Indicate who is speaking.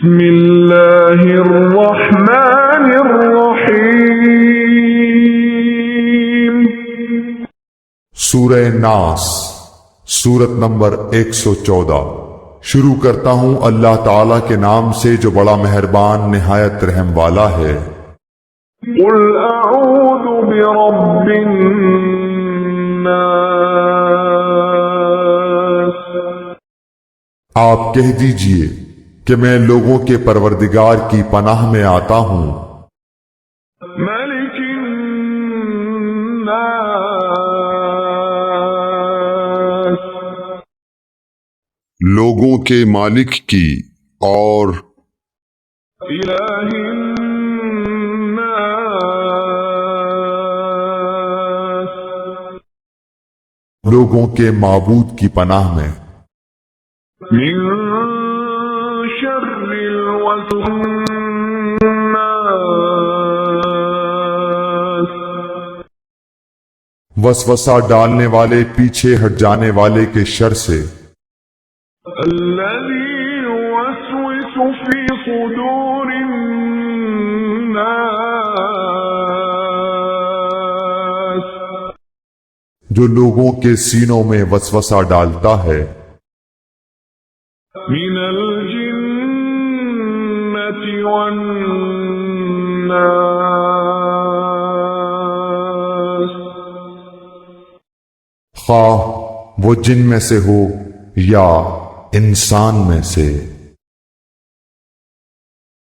Speaker 1: بسم اللہ الرحمن الرحیم۔
Speaker 2: سورہ ناس، سورت نمبر 114۔ شروع کرتا ہوں اللہ تعالیٰ کے نام سے جو بڑا مہربان نہایت رحم والا ہے۔
Speaker 1: قل اعوذ برب الناس،
Speaker 2: آپ کہہ دیجئے کہ میں لوگوں کے پروردگار کی پناہ میں آتا ہوں۔
Speaker 1: ملک الناس،
Speaker 2: لوگوں کے مالک کی، اور
Speaker 1: الہ الناس،
Speaker 2: لوگوں کے معبود کی پناہ میں۔
Speaker 1: من شر الوسواس الناس،
Speaker 2: وسوسہ ڈالنے والے پیچھے ہٹ جانے والے کے شر سے۔
Speaker 1: الذي يوسوس في صدور الناس،
Speaker 2: جو لوگوں کے سینوں میں وسوسہ ڈالتا ہے۔
Speaker 1: من الجنة والناس،
Speaker 2: خواہ وہ جن میں سے ہو یا انسان میں سے۔